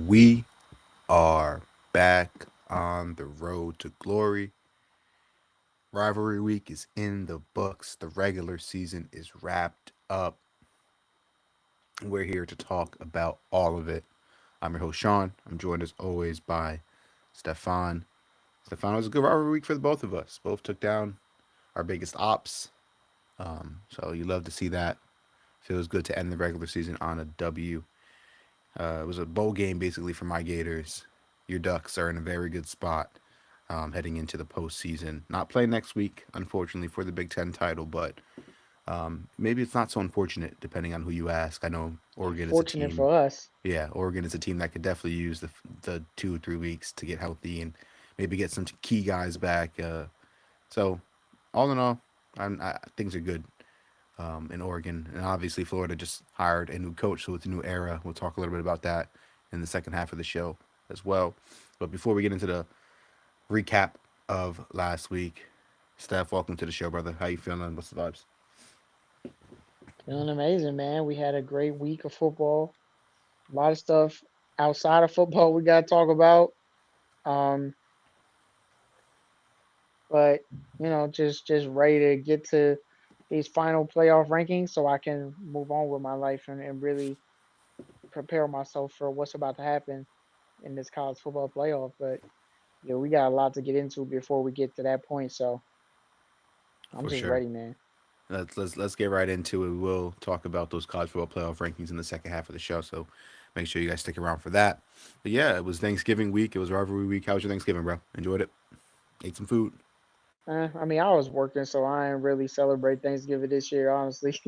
We are back on the road to glory. Rivalry week is in the books. The regular season is wrapped up. We're here to talk about all of it. I'm your host, Sean. I'm joined as always by Stefan. Stefan, it was a good rivalry week for the both of us. Both took down our biggest ops. So you love to see that. Feels good to end the regular season on a W. It was a bowl game basically for my Gators. Your Ducks are in a very good spot heading into the postseason. Not playing next week, unfortunately, for the Big Ten title, but maybe it's not so unfortunate depending on who you ask. I know Oregon is a Fortunate team. for us. Yeah, Oregon is a team that could definitely use the 2 or 3 weeks to get healthy and maybe get some key guys back. So, all in all, things are good in Oregon, and obviously Florida just hired a new coach, so it's a new era. We'll talk a little bit about that in the second half of the show as well. But before we get into the recap of last week, Steph, welcome to the show, brother. How you feeling? What's the vibes? Feeling amazing, man. We had a great week of football. A lot of stuff outside of football we got to talk about. Um, but just ready to get to these final playoff rankings so I can move on with my life and really prepare myself for what's about to happen in this college football playoff. But we got a lot to get into before we get to that point. So I'm For just sure. ready, man. Let's get right into it. We'll talk about those college football playoff rankings in the second half of the show. So make sure you guys stick around for that. But yeah, it was Thanksgiving week. It was rivalry week. How was your Thanksgiving, bro? Enjoyed it? Ate some food? I mean, I was working, so I didn't really celebrate Thanksgiving this year, honestly.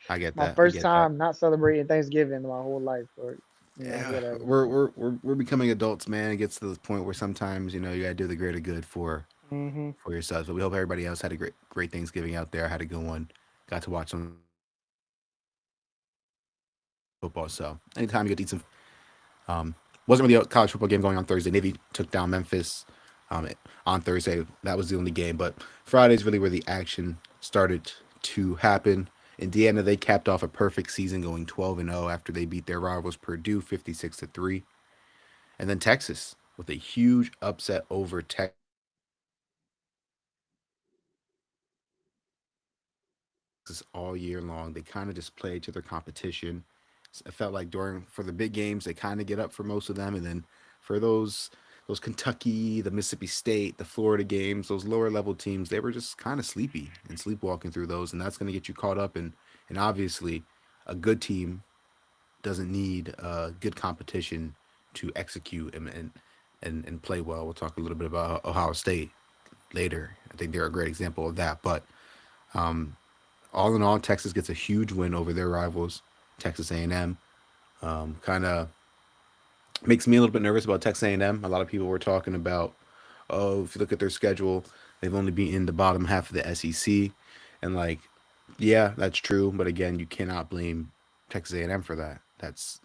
I get My that. I first get that. time not celebrating Thanksgiving in my whole life, but Yeah, whatever. we're becoming adults, man. It gets to the point where sometimes you gotta do the greater good Hmm. for yourselves. But we hope everybody else had a great Thanksgiving out there. Had a good one. Got to watch some football. So anytime you get to eat some food, wasn't really a college football game going on Thursday. Navy took down Memphis on Thursday. That was the only game. But Friday's really where the action started to happen. Indiana, they capped off a perfect season going 12-0 after they beat their rivals Purdue 56-3. And then Texas with a huge upset over Texas all year long. They kind of just played to their competition. It felt like during for the big games they kind of get up for most of them, and then for those those Kentucky, the Mississippi State, the Florida games, those lower level teams, they were just kind of sleepy and sleepwalking through those, and that's going to get you caught up and obviously a good team doesn't need good competition to execute and play well. We'll talk a little bit about Ohio State later. I think they're a great example of that. But all in all, Texas gets a huge win over their rivals, Texas A&M. Kind of makes me a little bit nervous about Texas A&M. A lot of people were talking about, oh, if you look at their schedule, they've only been in the bottom half of the SEC, and like, yeah, that's true. But again, you cannot blame Texas A&M for that. That's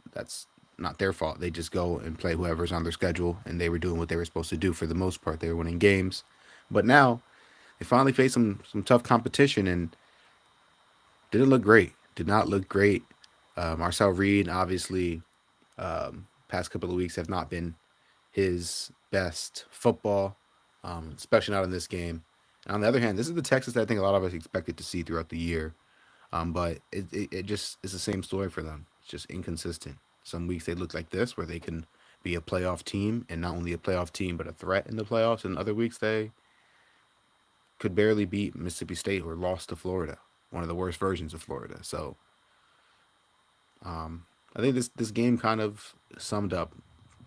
not their fault. They just go and play whoever's on their schedule, and they were doing what they were supposed to do for the most part. They were winning games, but now they finally faced some tough competition and didn't look great. Did not look great. Marcel Reed, obviously, past couple of weeks have not been his best football, especially not in this game. And on the other hand, this is the Texas that I think a lot of us expected to see throughout the year. But it just is the same story for them. It's just inconsistent. Some weeks they look like this, where they can be a playoff team, and not only a playoff team, but a threat in the playoffs. And other weeks they could barely beat Mississippi State or lost to Florida, one of the worst versions of Florida. So I think this game kind of summed up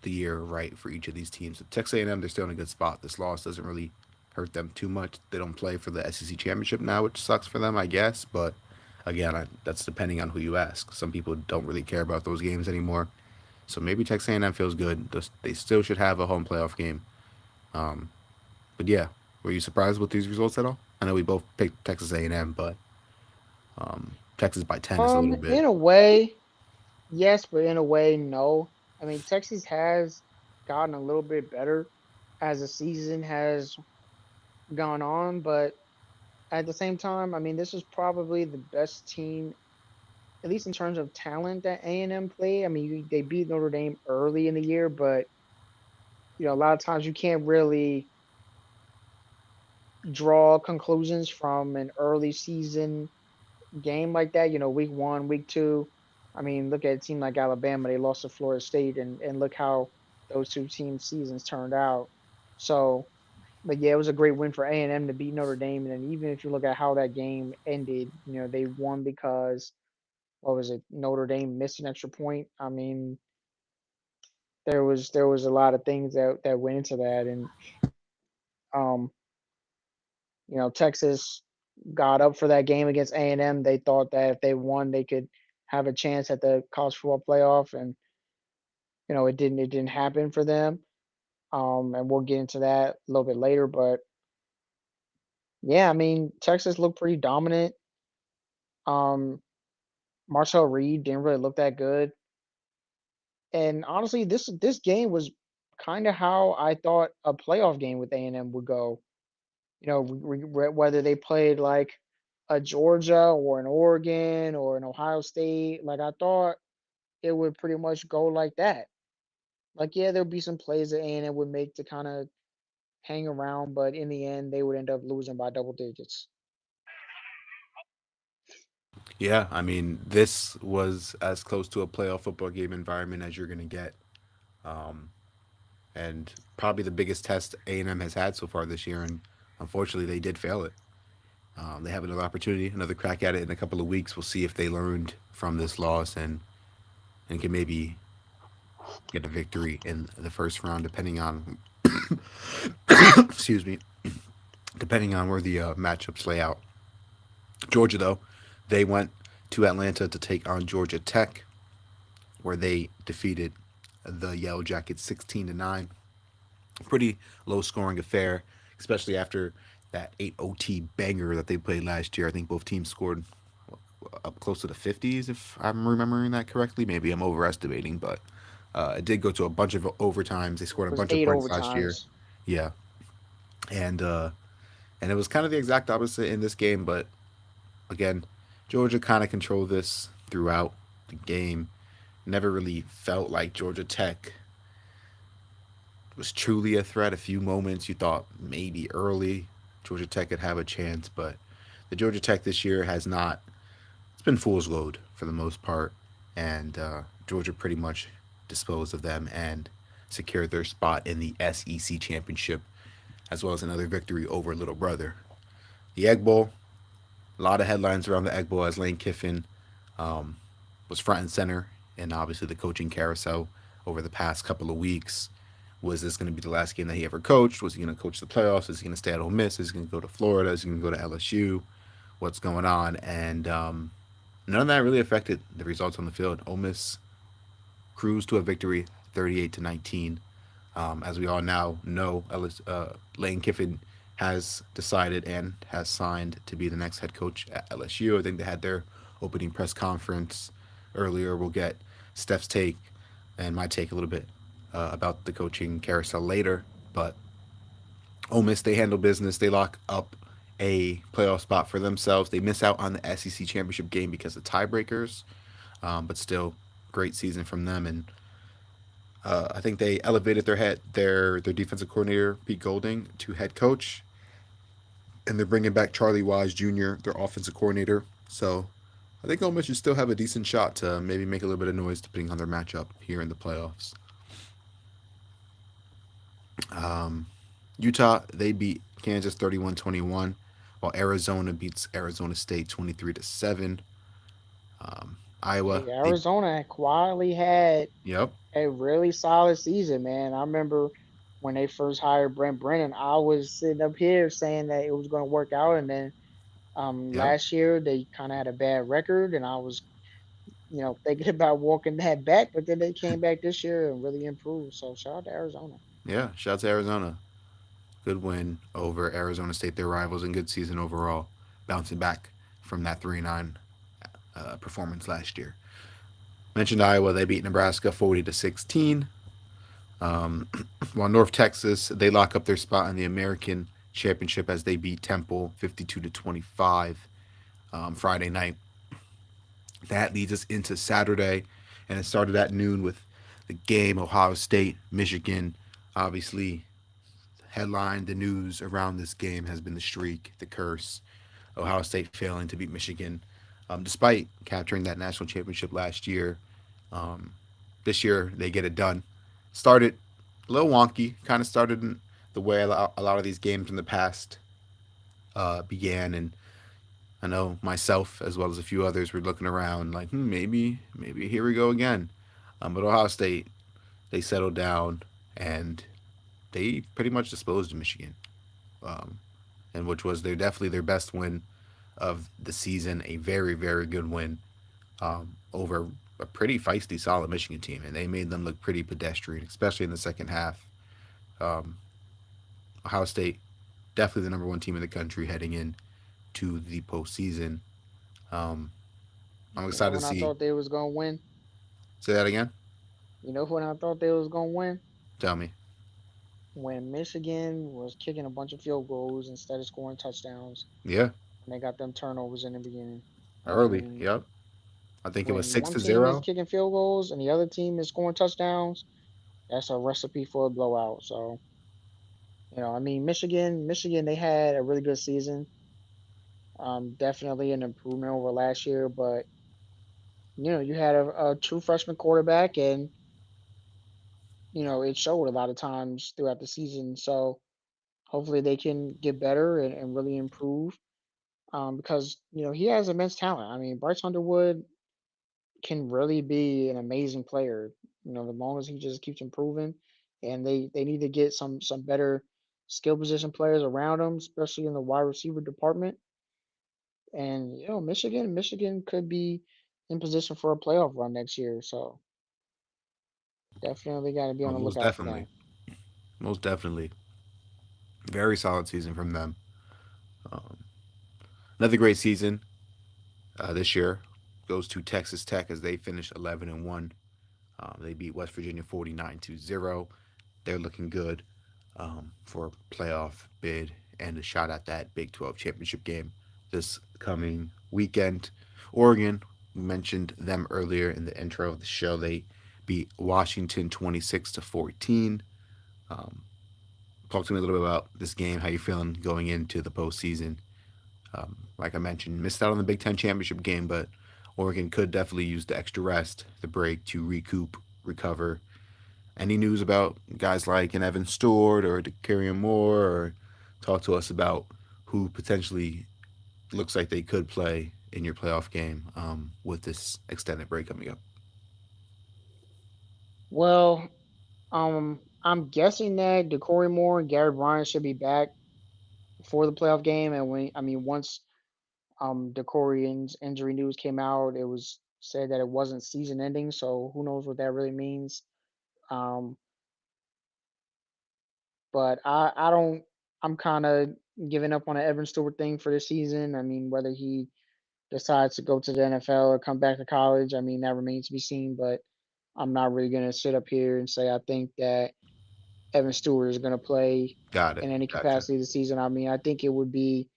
the year right for each of these teams. Texas A&M, they're still in a good spot. This loss doesn't really hurt them too much. They don't play for the SEC championship now, which sucks for them, I guess. But again, that's depending on who you ask. Some people don't really care about those games anymore. So maybe Texas A&M feels good. They still should have a home playoff game. But yeah, were you surprised with these results at all? I know we both picked Texas A&M, but Texas by 10 is a little bit. In a way, yes, but in a way, no. I mean, Texas has gotten a little bit better as the season has gone on, but at the same time, I mean, this is probably the best team at least in terms of talent that A&M played. I mean, they beat Notre Dame early in the year, but a lot of times you can't really draw conclusions from an early season game like that. Week one, week two. I mean, look at a team like Alabama. They lost to Florida State, and look how those two team seasons turned out. So, but yeah, it was a great win for A&M to beat Notre Dame. And then even if you look at how that game ended, they won because what was it? Notre Dame missed an extra point. I mean, there was a lot of things that went into that, and um, Texas got up for that game against A&M. They thought that if they won, they could have a chance at the college football playoff, and it didn't happen for them. And we'll get into that a little bit later, but yeah, I mean, Texas looked pretty dominant. Um, Marcel Reed didn't really look that good, and honestly, this game was kind of how I thought a playoff game with A&M would go. Whether they played like a Georgia or an Oregon or an Ohio State, like I thought it would pretty much go like that. Like, yeah, there'd be some plays that A&M would make to kind of hang around, but in the end, they would end up losing by double digits. Yeah, I mean, this was as close to a playoff football game environment as you're going to get. Um, and probably the biggest test A&M has had so far this year. And unfortunately, they did fail it. They have another opportunity, another crack at it in a couple of weeks. We'll see if they learned from this loss and can maybe get a victory in the first round, depending on excuse me, depending on where the matchups lay out. Georgia, though, they went to Atlanta to take on Georgia Tech, where they defeated the Yellow Jackets 16-9. Pretty low scoring affair, especially after that 8 OT banger that they played last year. I think both teams scored up close to the 50s, if I'm remembering that correctly. Maybe I'm overestimating, but it did go to a bunch of overtimes. They scored It a was bunch of eight points last year. overtimes. Yeah, and uh, and it was kind of the exact opposite in this game. But again, Georgia kind of controlled this throughout the game. Never really felt like Georgia Tech was truly a threat. A few moments you thought maybe early Georgia Tech could have a chance, but the Georgia Tech this year has not. It's been fool's gold for the most part, and Georgia pretty much disposed of them and secured their spot in the SEC championship, as well as another victory over Little Brother. The Egg Bowl, a lot of headlines around the Egg Bowl as Lane Kiffin um, was front and center, and obviously the coaching carousel over the past couple of weeks. Was this going to be the last game that he ever coached? Was he going to coach the playoffs? Is he going to stay at Ole Miss? Is he going to go to Florida? Is he going to go to LSU? What's going on? And none of that really affected the results on the field. Ole Miss cruised to a victory, 38-19. As we all now know, Lane Kiffin has decided and has signed to be the next head coach at LSU. I think they had their opening press conference earlier. We'll get Steph's take and my take a little bit about the coaching carousel later. But Ole Miss, they handle business. They lock up a playoff spot for themselves. They miss out on the SEC championship game because of tiebreakers, but still, great season from them. And I think they elevated their defensive coordinator Pete Golding to head coach, and they're bringing back Charlie Wise Jr., their offensive coordinator. So I think Ole Miss should still have a decent shot to maybe make a little bit of noise depending on their matchup here in the playoffs. Utah, they beat Kansas 31-21, while Arizona beats Arizona State 23-7. Iowa, Hey, they Arizona quietly had yep, a really solid season, man. I remember when they first hired Brent Brennan, I was sitting up here saying that it was going to work out, and then yep, last year they kind of had a bad record, and I was thinking about walking that back, but then they came back this year and really improved. So shout out to Arizona. yeah. Shout out to Arizona. Good win over Arizona State, their rivals, and good season overall, bouncing back from that 3-9 performance last year. Mentioned Iowa, they beat Nebraska 40-16. While North Texas, they lock up their spot in the American Championship as they beat Temple 52-25 Friday night. That leads us into Saturday, and it started at noon with the game Ohio State, Michigan. Obviously, headline the news around this game has been the streak, the curse, Ohio State failing to beat Michigan, despite capturing that national championship last year. Um, this year they get it done. Started a little wonky, kind of started in the way a lot of these games in the past began, and I know myself as well as a few others were looking around like, maybe here we go again. But Ohio State, they settled down and they pretty much disposed of Michigan, um, and which was definitely their best win of the season. A very very good win over a pretty feisty, solid Michigan team, and they made them look pretty pedestrian, especially in the second half. Um, Ohio State definitely the number one team in the country heading in to the postseason. Um, I'm You know excited to when I see. thought they was gonna win? Say that again. You know when I thought they was gonna win? Tell me. When Michigan was kicking a bunch of field goals instead of scoring touchdowns, Yeah, and they got them turnovers in the beginning. I early. mean, Yep. I think it was when six one to team is zero. kicking field goals and the other team is scoring touchdowns, that's a recipe for a blowout. So, I mean, Michigan, they had a really good season. Definitely an improvement over last year, but you had a true freshman quarterback, and it showed a lot of times throughout the season. So hopefully they can get better and really improve. Because he has immense talent. I mean, Bryce Underwood can really be an amazing player. As long as he just keeps improving, and they need to get some better skill position players around him, especially in the wide receiver department. And Michigan could be in position for a playoff run next year. So definitely got to be Oh, on the most lookout for definitely. that. Most definitely. Very solid season from them. Um, Another great season this year goes to Texas Tech as they finished 11-1. They beat West Virginia 49-0. They're looking good for a playoff bid and a shot at that Big 12 championship game this coming weekend. Oregon, we mentioned them earlier in the intro of the show. They beat Washington 26-14. Um, Talk to me a little bit about this game. How you feeling going into the postseason? Like I mentioned, missed out on the Big Ten championship game, but Oregon could definitely use the extra rest, the break to recoup, recover. Any news about guys like an Evan Stewart or Carrion Moore, or talk to us about who potentially looks like they could play in your playoff game with this extended break coming up. Well, I'm guessing that Decory Moore and Gary Bryant should be back for the playoff game. And once Decorian's injury news came out, it was said that it wasn't season ending. So who knows what that really means? Um, but I don't. I'm kind of giving up on the Evan Stewart thing for this season. I mean, whether he decides to go to the NFL or come back to college, I mean that remains to be seen. But I'm not really gonna sit up here and say I think that Evan Stewart is gonna play Got it. in any Gotcha. capacity this season. I mean, I think it would be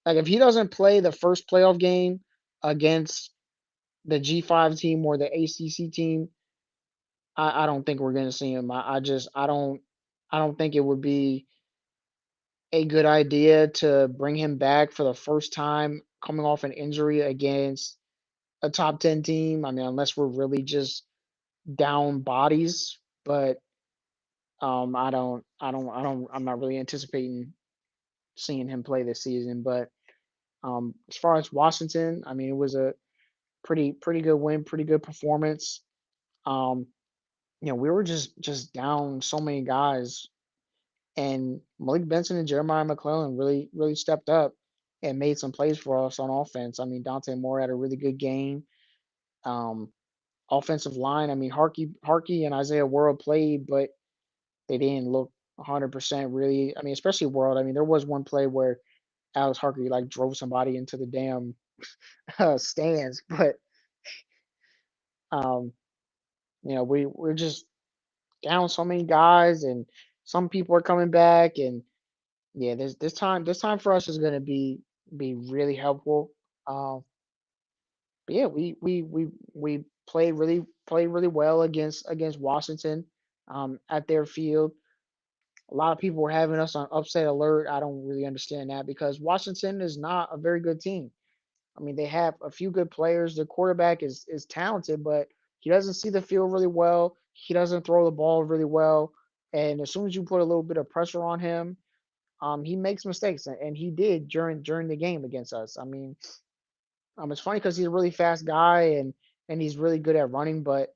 like if he doesn't play the first playoff game against the G5 team or the ACC team, I don't think we're gonna see him. I don't think it would be a good idea to bring him back for the first time coming off an injury against a top 10 team. I mean, unless we're really just down bodies, but I'm not really anticipating seeing him play this season. But as far as Washington, I mean, it was a pretty good win, pretty good performance. Um, we were just down so many guys, and Malik Benson and Jeremiah McClellan really stepped up and made some plays for us on offense. I mean, Dante Moore had a really good game. Um, Offensive line, I mean, Harkey and Isaiah World played, but they didn't look 100% really. I mean, especially World. I mean, there was one play where Alex Harkey like drove somebody into the damn stands, but um, we're just down so many guys, and some people are coming back, and yeah, this time for us is gonna be really helpful. Um, But yeah, we played really well against Washington at their field. A lot of people were having us on upset alert. I don't really understand that because Washington is not a very good team. I mean, they have a few good players. Their quarterback is talented, but he doesn't see the field really well. He doesn't throw the ball really well. And as soon as you put a little bit of pressure on him, he makes mistakes, and he did during the game against us. I mean, it's funny because he's a really fast guy and he's really good at running, but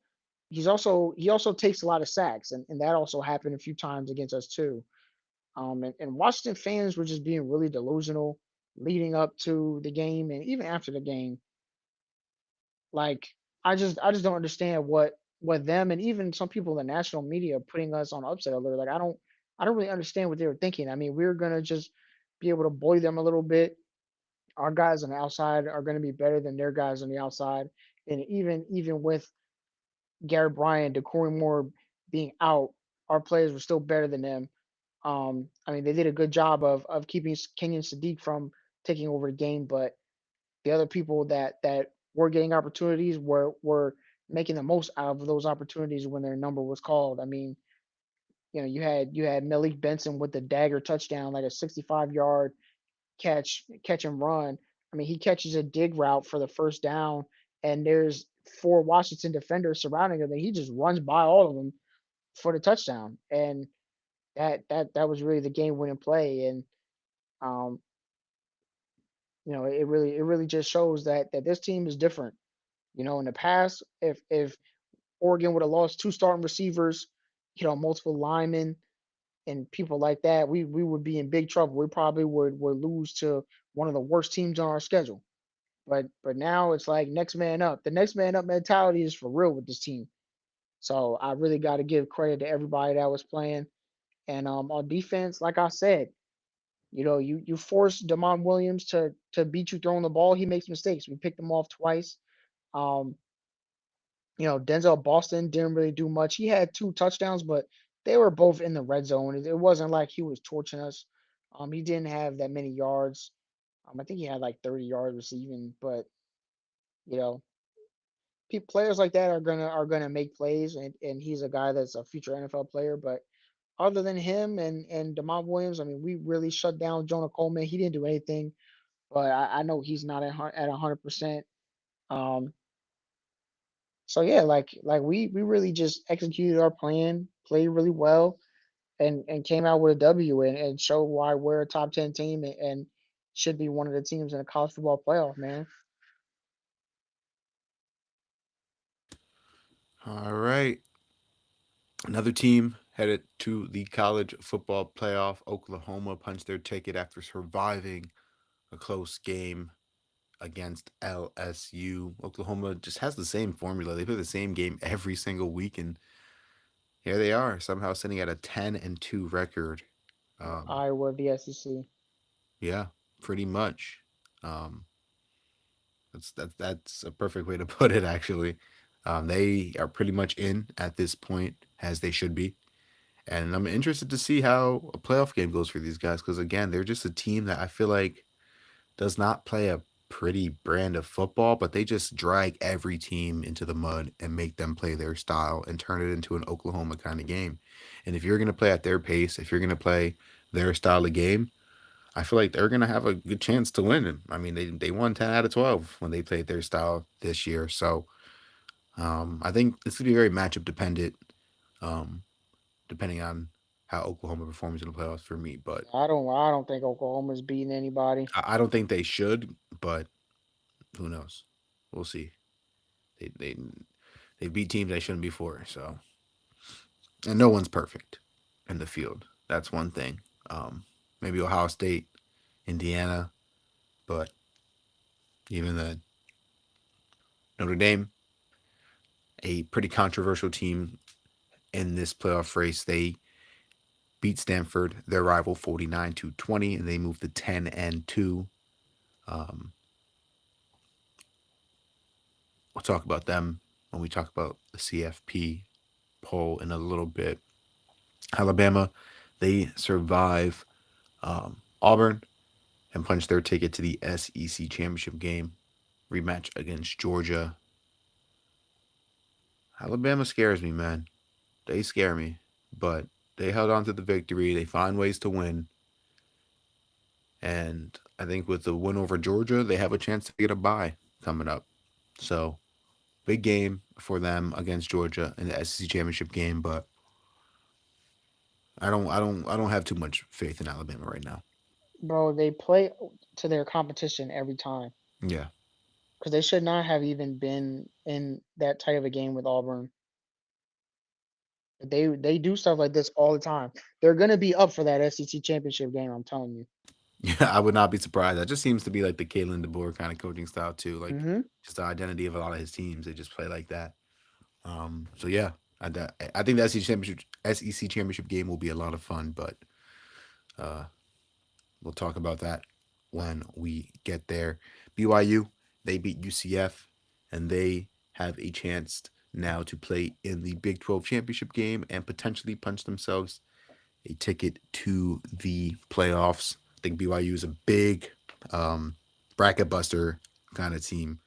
he also takes a lot of sacks, and that also happened a few times against us too. And Washington fans were just being really delusional leading up to the game and even after the game. Like I just don't understand what them and even some people in the national media putting us on upset alert. Like I don't really understand what they were thinking. I mean, we're gonna just be able to bully them a little bit. Our guys on the outside are gonna be better than their guys on the outside. And even with Garrett Bryant, Decory Moore being out, our players were still better than them. I mean, they did a good job of keeping Kenyon Sadiq from taking over the game, but the other people that were getting opportunities were making the most out of those opportunities when their number was called. I mean, you had Malik Benson with the dagger touchdown, like a 65-yard catch and run. I mean, he catches a dig route for the first down, and there's four Washington defenders surrounding him, and he just runs by all of them for the touchdown. And that was really the game winning play. And um, it really just shows that this team is different. In the past, if Oregon would have lost two starting receivers, multiple linemen and people like that, we would be in big trouble. We probably would lose to one of the worst teams on our schedule. But now it's like next man up. The next man up mentality is for real with this team. So I really got to give credit to everybody that was playing. And on defense, like I said, you force Damon Williams to beat you throwing the ball. He makes mistakes. We picked him off twice. Um, Denzel Boston didn't really do much. He had two touchdowns, but they were both in the red zone. It wasn't like he was torching us. He didn't have that many yards. I think he had like 30 yards receiving, but you know, players like that are gonna make plays, and he's a guy that's a future NFL player. But other than him and Demont Williams, I mean, we really shut down Jonah Coleman. He didn't do anything, but I know he's not at 100%. Um, so yeah, like we really just executed our plan, played really well, and came out with a W and showed why we're a top 10 team and should be one of the teams in the college football playoff, man. All right. Another team headed to the college football playoff. Oklahoma punched their ticket after surviving a close game against LSU. Oklahoma just has the same formula. They play the same game every single week, and here they are, somehow sitting at a 10-2 record. Um, Iowa, the SEC. yeah, pretty much. Um, that's a perfect way to put it. Actually, they are pretty much in at this point, as they should be. And I'm interested to see how a playoff game goes for these guys because, again, they're just a team that I feel like does not play a pretty brand of football, but they just drag every team into the mud and make them play their style and turn it into an Oklahoma kind of game. And if you're going to play at their pace, if you're going to play their style of game, I feel like they're going to have a good chance to win. I mean, they won 10 out of 12 when they played their style this year. So I think it's going to be very matchup dependent. Um, Depending on how Oklahoma performs in the playoffs for me. But I don't think Oklahoma's beating anybody. I don't think they should. But who knows? We'll see. They they they beat teams they shouldn't before. So and no one's perfect in the field. That's one thing. Maybe Ohio State, Indiana, but even the Notre Dame, a pretty controversial team in this playoff race. They beat Stanford, their rival, 49-20, and they moved to 10-2. Um, we'll talk about them when we talk about the CFP poll in a little bit. Alabama, they survive Auburn and punch their ticket to the SEC championship game. rematch against Georgia. Alabama scares me, man. They scare me, but they held on to the victory. They find ways to win, and I think with the win over Georgia, they have a chance to get a bye coming up. So big game for them against Georgia in the SEC championship game, but I don't have too much faith in Alabama right now. Bro, they play to their competition every time Yeah. because they should not have even been in that tight of a game with Auburn. They do stuff like this all the time. They're gonna be up for that SEC championship game. I'm telling you. Yeah, I would not be surprised. That just seems to be like the Kalen DeBoer kind of coaching style too. Like Hmm. just the identity of a lot of his teams. They just play like that. So yeah, I think the SEC championship game will be a lot of fun, but uh, we'll talk about that when we get there. BYU, they beat UCF, and they have a chance now to play in the Big 12 championship game and potentially punch themselves a ticket to the playoffs. I think BYU is a big um, bracket buster kind of team.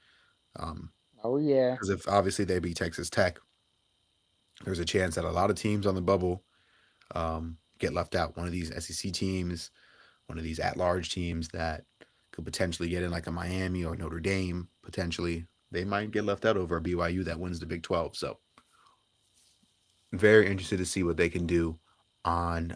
Um, Oh yeah. because if obviously they beat Texas Tech, there's a chance that a lot of teams on the bubble get left out. One of these SEC teams, one of these at-large teams that could potentially get in, like a Miami or Notre Dame, potentially they might get left out over a BYU that wins the Big 12. So very interested to see what they can do on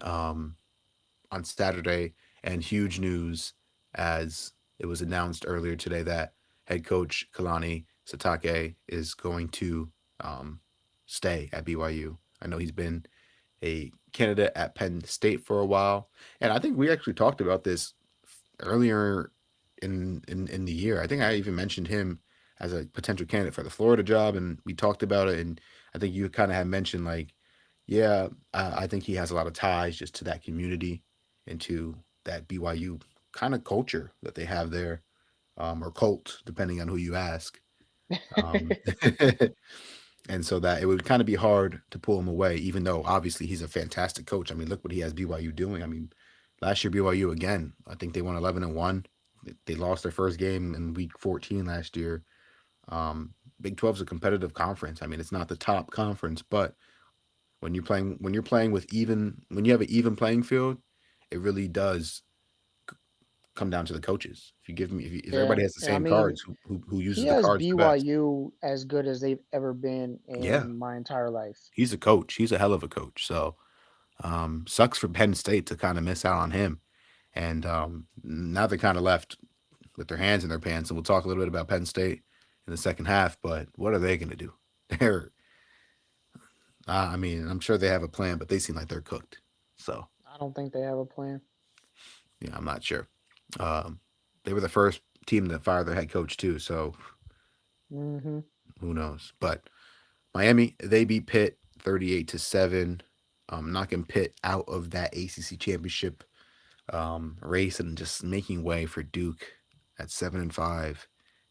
on Saturday. And huge news as it was announced earlier today that head coach Kalani Satake is going to um, stay at BYU. I know he's been a candidate at Penn State for a while, and I think we actually talked about this earlier in the year. I think I even mentioned him as a potential candidate for the Florida job, and we talked about it. And I think you kind of had mentioned like, yeah, I think he has a lot of ties just to that community and to that BYU kind of culture that they have there, or cult, depending on who you ask. Um, and so that it would kind of be hard to pull him away, even though obviously he's a fantastic coach. I mean, look what he has BYU doing. I mean, last year BYU again, I think they won 11-1. They lost their first game in week 14 last year. Big 12 is a competitive conference. I mean, it's not the top conference, but when you're playing with even when you have an even playing field, it really does come down to the coaches. If you give me if Yeah. everybody has the And I same mean, cards, who he uses the has cards the best? BYU as good as they've ever been Yeah, in my entire life. he's a coach. He's a hell of a coach. So sucks for Penn State to kind of miss out on him. And now they're kind of left with their hands in their pants. And we'll talk a little bit about Penn State in the second half. But what are they going to do? They're, I mean, I'm sure they have a plan, but they seem like they're cooked. So I don't think they have a plan. yeah, I'm not sure. Um, they were the first team that fired their head coach too. So Hmm. who knows? But Miami, they beat Pitt 38-7, knocking Pitt out of that ACC championship race and just making way for Duke at 7-5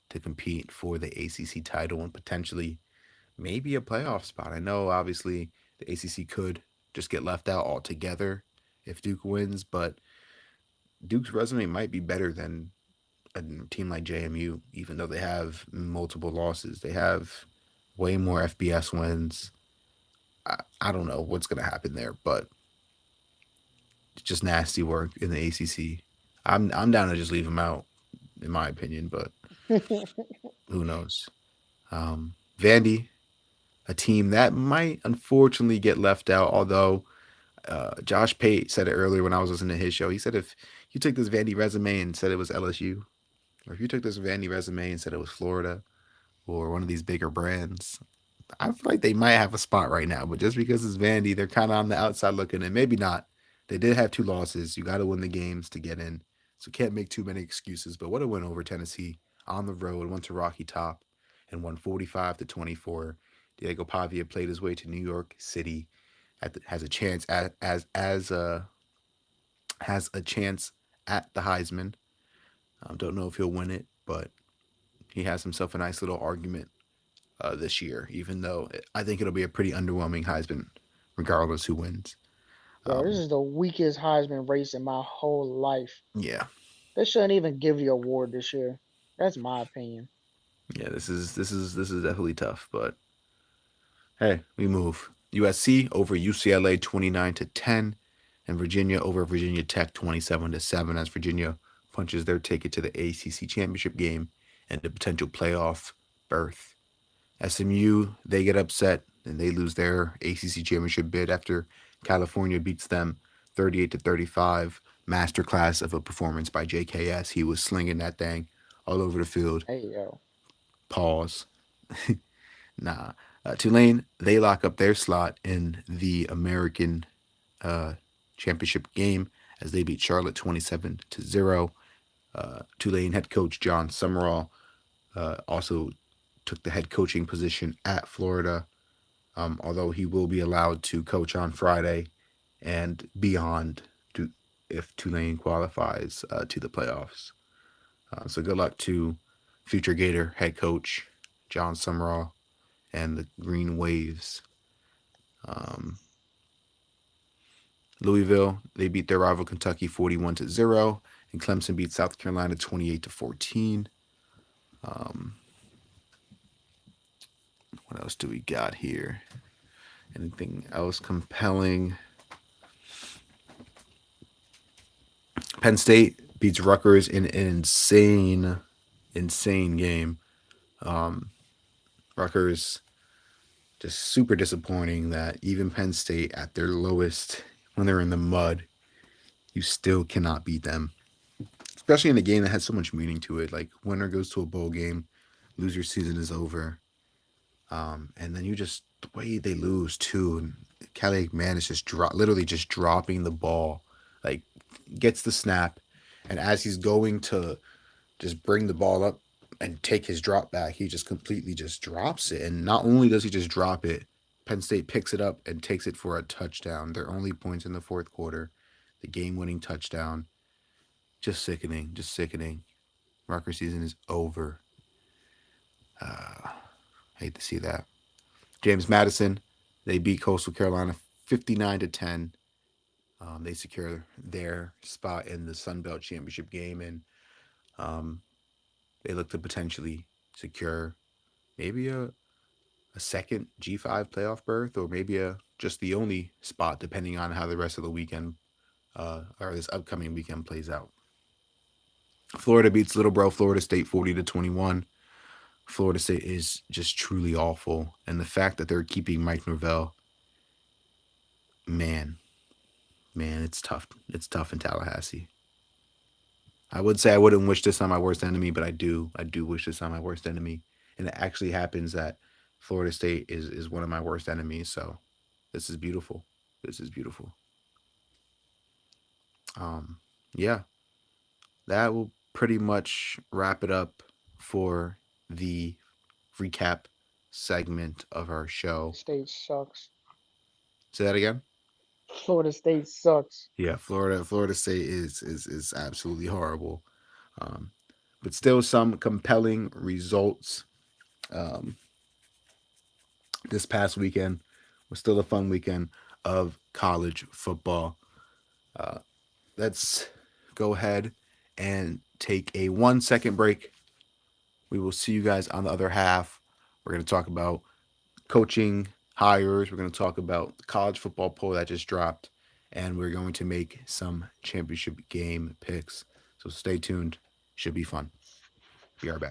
to compete for the ACC title and potentially maybe a playoff spot. I know obviously the ACC could just get left out altogether if Duke wins, but Duke's resume might be better than a team like JMU, even though they have multiple losses. They have way more FBS wins. I don't know what's going to happen there, but it's just nasty work in the ACC. I'm down to just leave them out, in my opinion, but who knows? Vandy, a team that might unfortunately get left out, although Josh Pate said it earlier when I was listening to his show. He said if you took this Vandy resume and said it was LSU, or if you took this Vandy resume and said it was Florida or one of these bigger brands, I feel like they might have a spot right now. But just because it's Vandy, they're kind of on the outside looking in. Maybe not. They did have two losses. You got to win the games to get in. So can't make too many excuses. But what a win over Tennessee on the road, went to Rocky Top and won 45-24. Diego Pavia played his way to New York City. Has a chance has a chance at the Heisman. Don't know if he'll win it, but he has himself a nice little argument this year, even though I think it'll be a pretty underwhelming Heisman, regardless who wins. Bro, this Um, is the weakest Heisman race in my whole life. yeah, They shouldn't even give you an award this year. That's my opinion. Yeah, this is definitely tough, but hey, we move. USC over UCLA 29-10, and Virginia over Virginia Tech 27-7 as Virginia punches their ticket to the ACC championship game and a potential playoff berth. SMU, they get upset and they lose their ACC championship bid after California beats them 38-35. Masterclass of a performance by JKS. He was slinging that thing all over the field. Hey yo, Pause. Nah. Tulane, they lock up their slot in the American uh, championship game as they beat Charlotte 27-0. Tulane head coach John Summerall also took the head coaching position at Florida, although he will be allowed to coach on Friday and beyond if Tulane qualifies to the playoffs. So good luck to future Gator head coach John Summerall and the Green Waves. Louisville, they beat their rival Kentucky 41-0, and Clemson beat South Carolina 28-14. What else do we got here? Anything else compelling? Penn State beats Rutgers in an insane game. Rutgers, just super disappointing that even Penn State at their lowest, when they're in the mud, you still cannot beat them. Especially in a game that has so much meaning to it. Like, winner goes to a bowl game, loser season is over. And then you just, the way they lose too, and Kelly McMahon is just literally just dropping the ball, like gets the snap, and as he's going to just bring the ball up and take his drop back, he just completely just drops it. And not only does he just drop it, Penn State picks it up and takes it for a touchdown. Their only points in the fourth quarter, the game-winning touchdown. Just sickening, just sickening. Rutgers season is over. Hate to see that. James Madison, they beat Coastal Carolina 59-10. They secure their spot in the Sun Belt Championship game, and they look to potentially secure maybe a second G5 playoff berth, or maybe just the only spot, depending on how the rest of the weekend or this upcoming weekend plays out. Florida beats Little Bro Florida State 40-21. Florida State is just truly awful, and the fact that they're keeping Mike Norvell, man, it's tough. It's tough in Tallahassee. I would say I wouldn't wish this on my worst enemy, but I do wish this on my worst enemy, and it actually happens that Florida State is one of my worst enemies. So this is beautiful. This is beautiful. Yeah, that will pretty much wrap it up for the recap segment of our show. State sucks. Say that again. Florida State sucks. Yeah, Florida State is absolutely horrible, but still some compelling results. This past weekend was still a fun weekend of college football. Let's go ahead and take a 1 second break. We will see you guys on the other half. We're going to talk about coaching hires. We're going to talk about the college football poll that just dropped, and we're going to make some championship game picks. So stay tuned. Should be fun. Be right back.